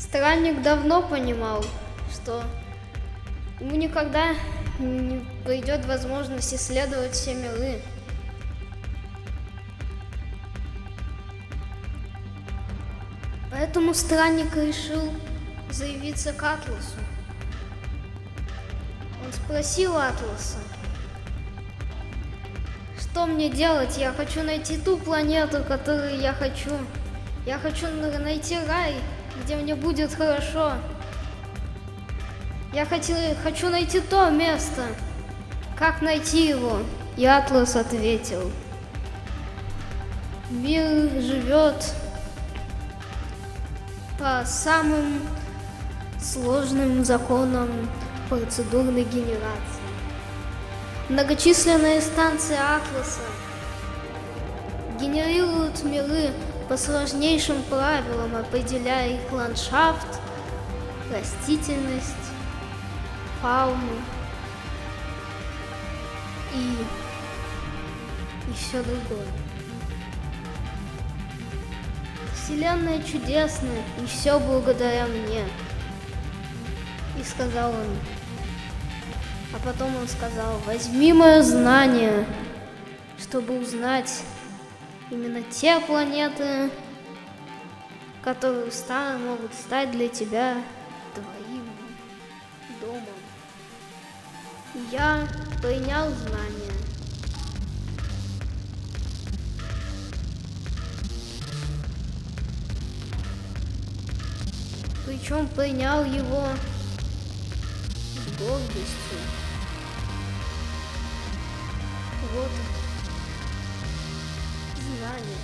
Странник давно понимал, что ему никогда не придет возможность исследовать все миры. Поэтому странник решил заявиться к Атласу. Он спросил Атласа: что мне делать? Я хочу найти ту планету, которую я хочу. Я хочу найти рай, где мне будет хорошо. Я хочу найти то место. Как найти его? И Атлас ответил: мир живет по самым сложным законам процедурной генерации. Многочисленные станции Атласа генерируют миры по сложнейшим правилам, определяя их ландшафт, растительность, фауну и все другое. Вселенная чудесная, и все благодаря мне. И сказал он. А потом он сказал: возьми мое знание, чтобы узнать именно те планеты, которые могут стать для тебя твоим домом. И я принял знание. Причем принял его с гордостью. Вот знание.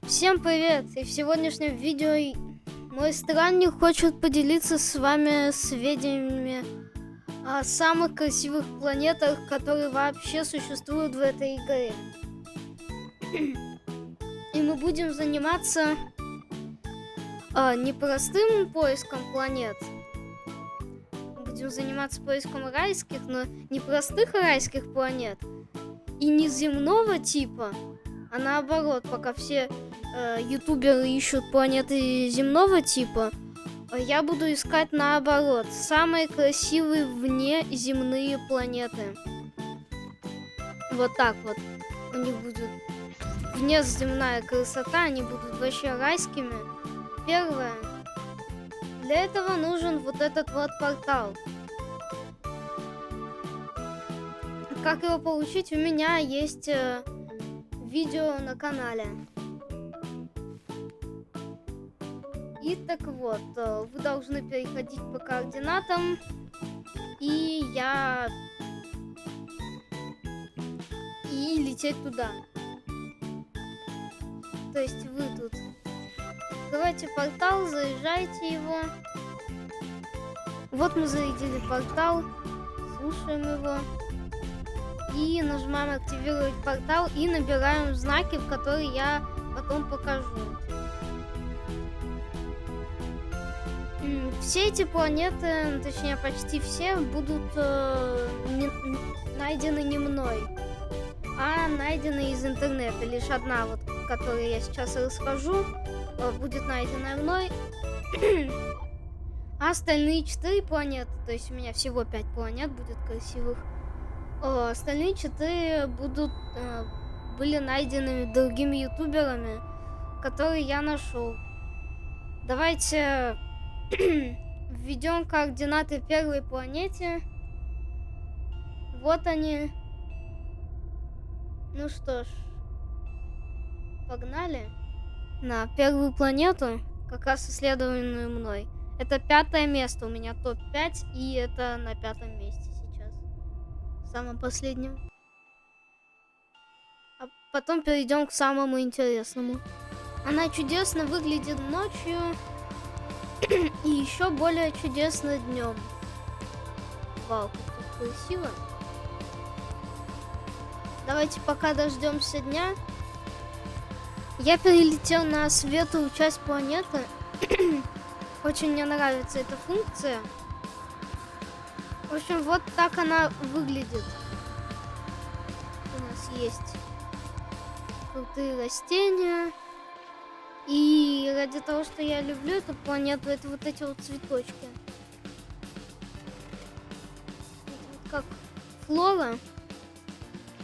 Всем привет! И в сегодняшнем видео мой странник хочет поделиться с вами сведениями о самых красивых планетах, которые вообще существуют в этой игре. И мы будем заниматься не простым поиском планет. Мы будем заниматься поиском райских, но не простых райских планет. И не земного типа, а наоборот, пока все ютуберы ищут планеты земного типа, я буду искать наоборот, самые красивые внеземные планеты. Вот так вот. У них будет внеземная красота, они будут вообще райскими. Первое. Для этого нужен вот этот вот портал. Как его получить? У меня есть видео на канале. И так вот, вы должны переходить по координатам. И лететь туда. То есть вы тут открывайте портал, заезжайте его. Вот мы зарядили портал, слушаем его. И нажимаем активировать портал и набираем знаки, в которые я потом покажу. Все эти планеты, точнее почти все, будут найдены не мной, а найдены из интернета. Лишь одна, вот, которую я сейчас расскажу, будет найдена мной. А остальные 4 планеты, то есть у меня всего 5 планет будет красивых. Остальные 4 были найдены другими ютуберами, которые я нашел. Давайте введем координаты первой планете. Вот они. Ну что ж, погнали на первую планету, как раз исследованную мной. Это 5-е место, у меня топ-5, и это на 5-м месте сейчас, самом последнем. А потом перейдем к самому интересному. Она чудесно выглядит ночью и еще более чудесно днем. Вау, как тут красиво. Давайте пока дождемся дня. Я перелетел на светлую часть планеты. Очень мне нравится эта функция. В общем, вот так она выглядит. У нас есть крутые растения, И ради того, что я люблю эту планету, это вот эти вот цветочки. Это вот как флора.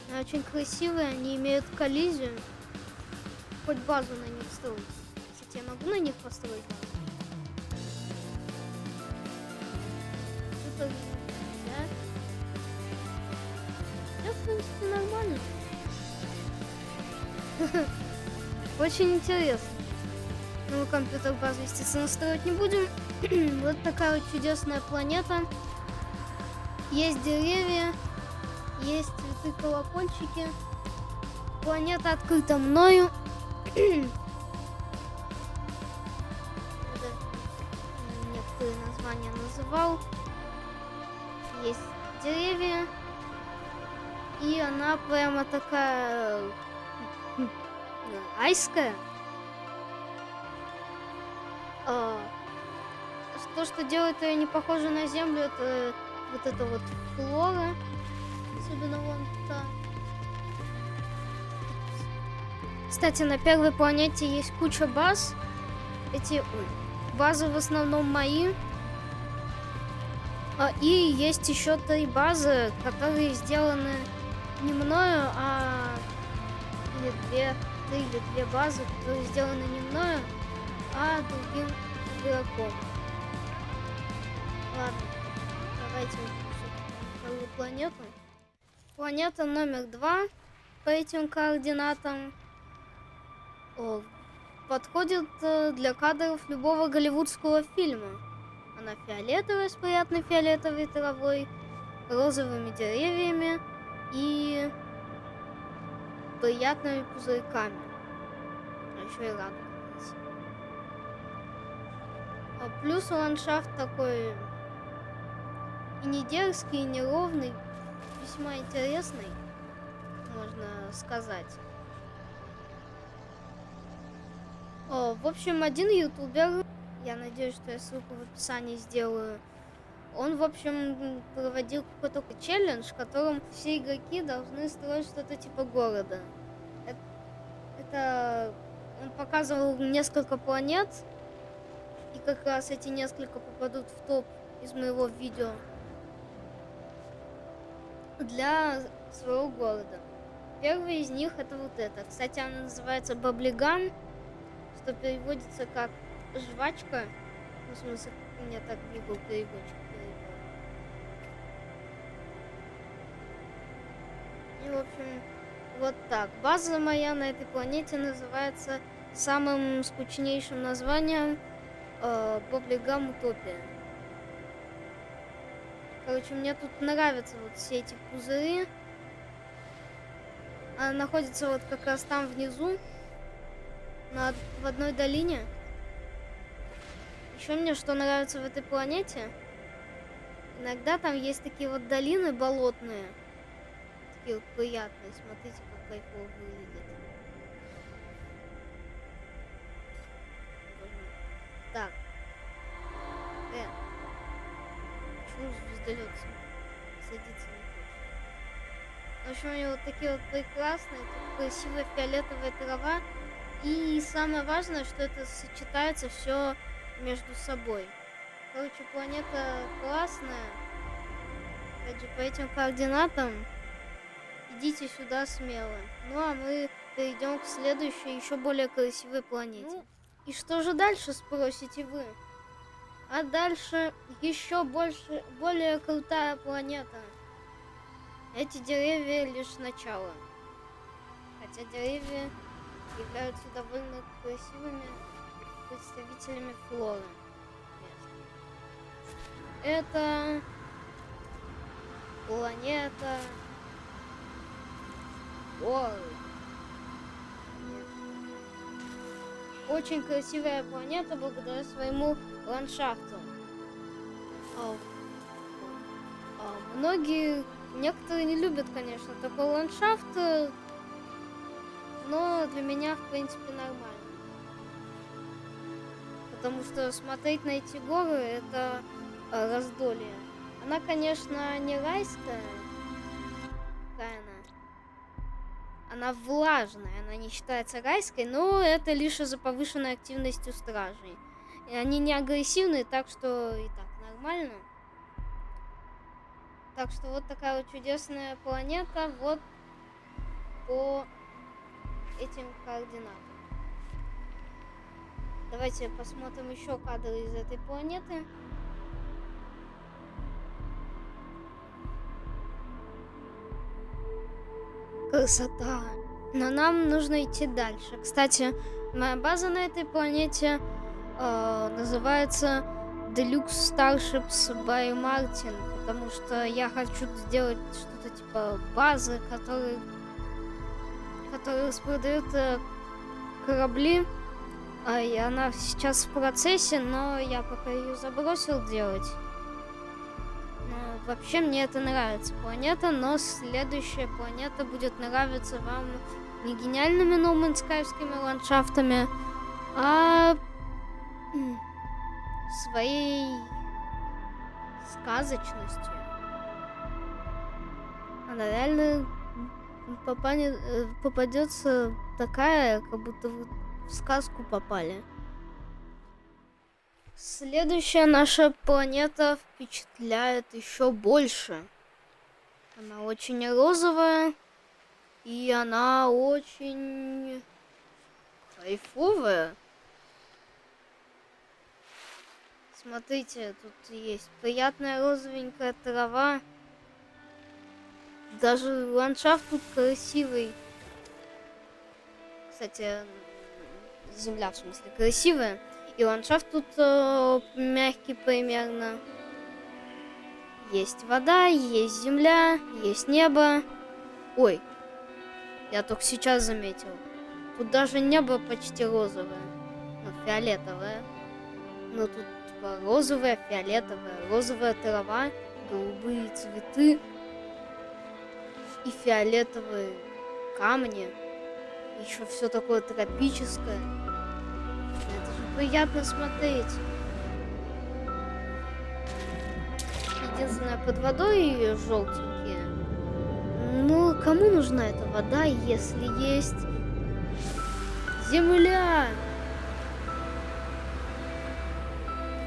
Они очень красивые, они имеют коллизию. Хоть базу на них строить. Кстати, я могу на них построить базу? Что-то нельзя. Да, в принципе, нормально. Очень интересно. Ну, компьютер базу, естественно, строить не будем. Вот такая вот чудесная планета. Есть деревья, есть цветы, колокольчики. Планета открыта мною. Некоторые названия называл. Есть деревья. И она прямо такая райская. То, что делает ее не похожей на Землю, это вот эта вот флора. Особенно вон та. Кстати, на первой планете есть куча баз. Эти базы в основном мои. И есть еще 3 базы, которые сделаны не мною, или 2 базы, которые сделаны не мною, а другим игроком. Ладно, давайте вторую планету. Планета номер 2 по этим координатам подходит для кадров любого голливудского фильма. Она фиолетовая, с приятной фиолетовой травой, розовыми деревьями и приятными пузырьками. А еще и радуга. Плюс ландшафт такой и не дерзкий, и не ровный, весьма интересный, можно сказать. В общем, один ютубер, я надеюсь, что я ссылку в описании сделаю, он, в общем, проводил какой-то челлендж, в котором все игроки должны строить что-то типа города. Это он показывал несколько планет, и как раз эти несколько попадут в топ из моего видео для своего города. Первый из них это вот это. Кстати, она называется Баблиган, что переводится как жвачка. Ну, в смысле, у меня так был переводчик. И, в общем, вот так. База моя на этой планете называется самым скучнейшим названием Баблигам Утопия. Короче, мне тут нравятся вот все эти пузыри. Она находится вот как раз там внизу, в одной долине. Еще мне что нравится в этой планете, иногда там есть такие вот долины болотные. Такие вот приятные. Смотрите, как кайфово выглядит. Так. Почему звездолет садиться не хочет? В общем, у него вот такие вот прекрасные, тут красивая фиолетовая трава. И самое важное, что это сочетается все между собой. Короче, планета классная. Опять же, по этим координатам идите сюда смело. Ну а мы перейдем к следующей, еще более красивой планете. Ну, и что же дальше, спросите вы? А дальше еще более крутая планета. Эти деревья лишь начало. Хотя деревья являются довольно красивыми представителями флоры. Это планета Горы. Очень красивая планета благодаря своему ландшафту. Некоторые не любят, конечно, такой ландшафт, но для меня, в принципе, нормально. Потому что смотреть на эти горы — это раздолье. Она, конечно, не райская. Какая она? она влажная, она не считается райской, но это лишь из-за повышенной активности стражей. И они не агрессивные, так что и так нормально. Так что вот такая вот чудесная планета, вот по этим координатам. Давайте посмотрим еще кадры из этой планеты. Красота. Но нам нужно идти дальше. Кстати, моя база на этой планете называется Deluxe Starships by Martin, потому что я хочу сделать что-то типа базы, которые распродают корабли. И она сейчас в процессе, но я пока ее забросил делать. Но вообще мне это нравится планета, но следующая планета будет нравиться вам не гениальными ноуманскайскими ландшафтами, а своей сказочностью. Она реально попадется такая, как будто вы в сказку попали. Следующая наша планета впечатляет еще больше. Она очень розовая, и она очень кайфовая. Смотрите, тут есть приятная розовенькая трава. Даже ландшафт тут красивый. Кстати, земля, в смысле, красивая. И ландшафт тут мягкий примерно. Есть вода, есть земля, есть небо. Ой, я только сейчас заметил. Тут даже небо почти розовое. Ну, фиолетовое. Но тут типа розовое, фиолетовое. Розовая трава, голубые цветы и фиолетовые камни. Еще все такое тропическое. Это же приятно смотреть. Единственное, под водой желтенькие. Ну, кому нужна эта вода, если есть земля?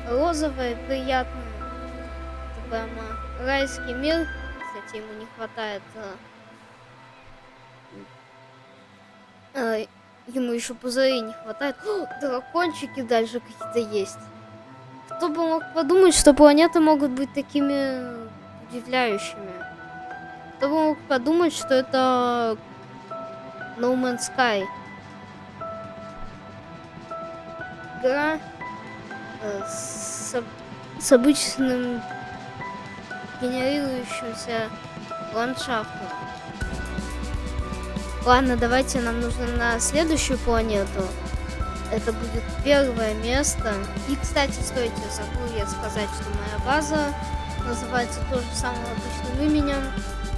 Розовая, приятная. Это прямо райский мир. Кстати, ему не хватает... ему еще пузырей не хватает. О, дракончики даже какие-то есть. Кто бы мог подумать, что планеты могут быть такими удивляющими. Кто бы мог подумать, что это No Man's Sky. Игра с обычным генерирующимся ландшафтом. Ладно, давайте, нам нужно на следующую планету. Это будет первое место. И, кстати, стойте, забыл я сказать, что моя база называется тоже самым обычным именем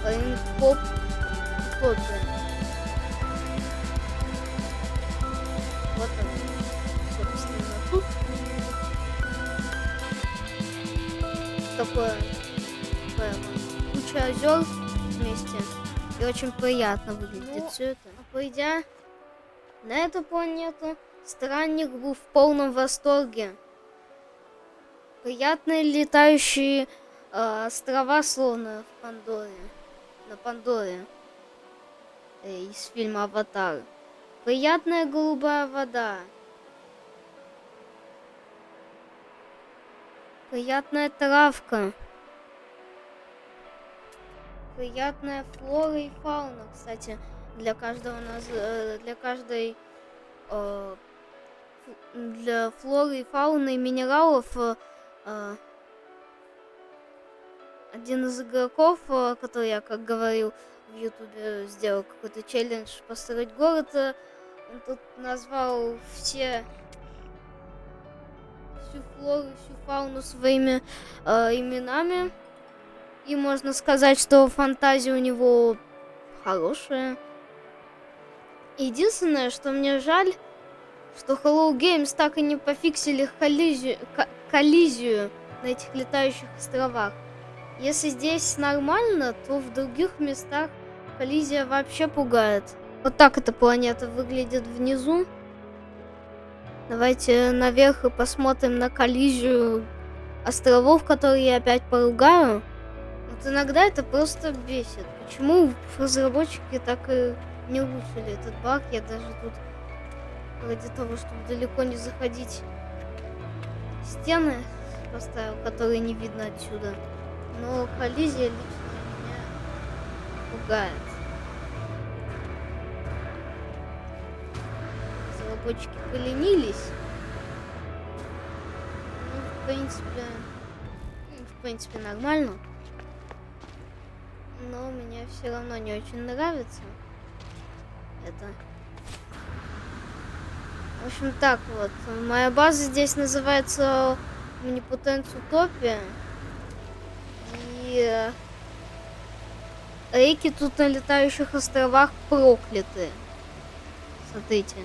Ring-Pop Utopia. Вот он, собственно, тут. Такое куча озер вместе. И очень приятно выглядит все это. А пойдя на эту планету, странник был в полном восторге. Приятные летающие острова, словно в Пандоре. На Пандоре. Из фильма «Аватар». Приятная голубая вода. Приятная травка. Приятная флора и фауна, кстати, для каждого для флоры и фауны и минералов один из игроков, который я, как говорил, в Ютубе сделал какой-то челлендж построить город, он тут назвал всю флору, всю фауну своими именами. И можно сказать, что фантазия у него хорошая. Единственное, что мне жаль, что Hello Games так и не пофиксили коллизию на этих летающих островах. Если здесь нормально, то в других местах коллизия вообще пугает. Вот так эта планета выглядит внизу. Давайте наверх и посмотрим на коллизию островов, которые я опять поругаю. Вот иногда это просто бесит. Почему разработчики так и не улучшили этот баг? Я даже тут ради того, чтобы далеко не заходить, стены поставил, которые не видно отсюда. Но коллизия лично меня пугает. Разработчики поленились. Ну, в принципе нормально. Но мне все равно не очень нравится это. В общем, так вот. Моя база здесь называется Omnipotence Utopia. И реки тут на летающих островах прокляты. Смотрите.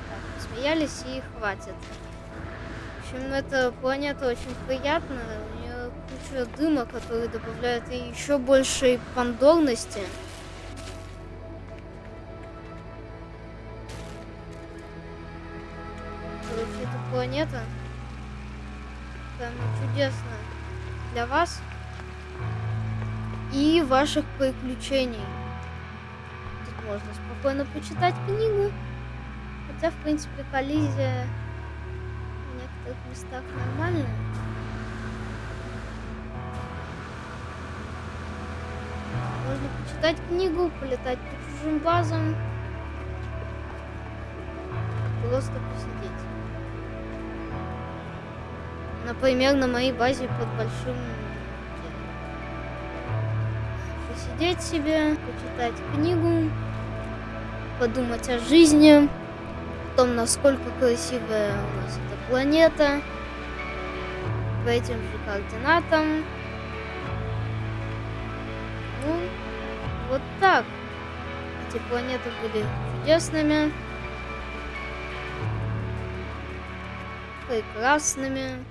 Так, посмеялись и хватит. В общем, эта планета очень приятная. У нее куча дыма, который добавляет ей еще большей пандорности. Короче, эта планета прям чудесная для вас и ваших приключений. Тут можно спокойно почитать книгу, хотя, в принципе, коллизия в некоторых местах нормальная. Можно почитать книгу, полетать по чужим базам, просто посидеть. Например, на моей базе под большим деревом. Посидеть себе, почитать книгу, подумать о жизни, о том, насколько красивая у нас эта планета, по этим же координатам. Ну, вот так. Эти планеты были чудесными, прекрасными.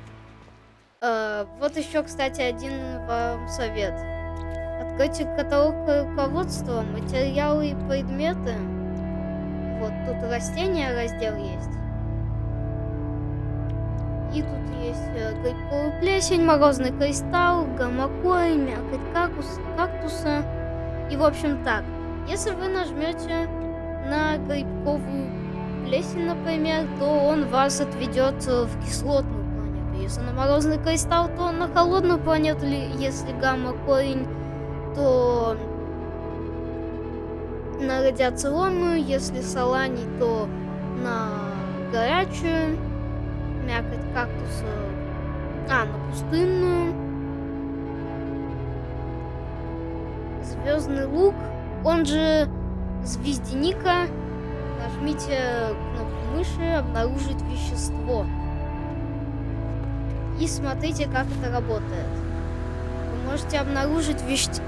Вот еще, кстати, один вам совет. Откройте каталог руководства, материалы и предметы. Вот тут растения раздел есть. И тут есть грибковая плесень, морозный кристалл, гамма-корень, мякоть кактуса. И в общем так, если вы нажмете на грибковую плесень, например, то он вас отведет в кислотную. Если на морозный кристалл, то на холодную планету, если гамма-корень, то на радиационную, если соланий, то на горячую, мякоть кактуса, на пустынную, звездный лук, он же звездяника, нажмите кнопку мыши «Обнаружить вещество». И смотрите, как это работает. Вы можете обнаружить вещество,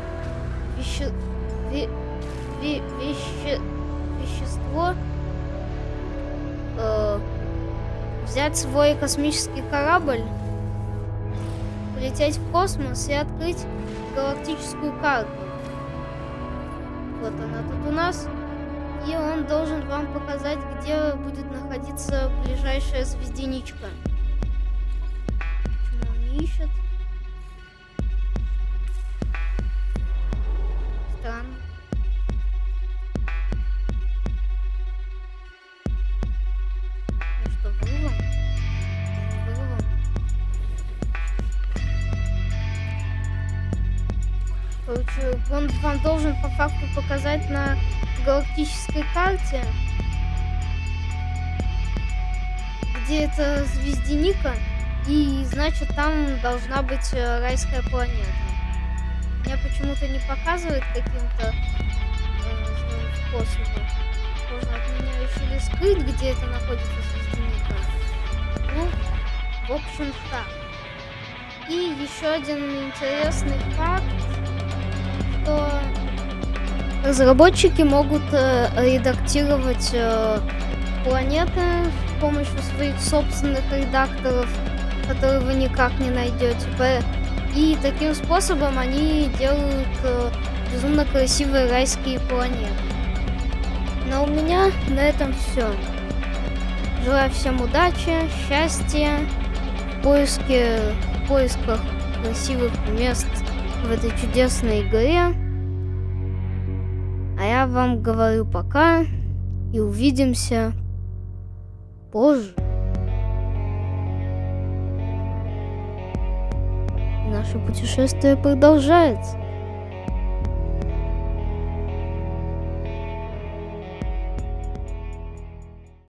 взять свой космический корабль, полететь в космос и открыть галактическую карту. Вот она тут у нас. И он должен вам показать, где будет находиться ближайшая звездяничка. Ищет. Странно. Ну что, вырвал? Вырвал. Короче, он вам должен по факту показать на галактической карте, где это звездяника. И значит, там должна быть райская планета. Меня почему-то не показывает каким-то способом. Можно от меня решили скрыть, где это находится звездяника. Ну, в общем, так. И еще один интересный факт, что разработчики могут редактировать планеты с помощью своих собственных редакторов, которые вы никак не найдете. И таким способом они делают безумно красивые райские планеты. Но у меня на этом все. Желаю всем удачи, счастья, в поисках красивых мест в этой чудесной игре. А я вам говорю пока и увидимся позже. Наше путешествие продолжается.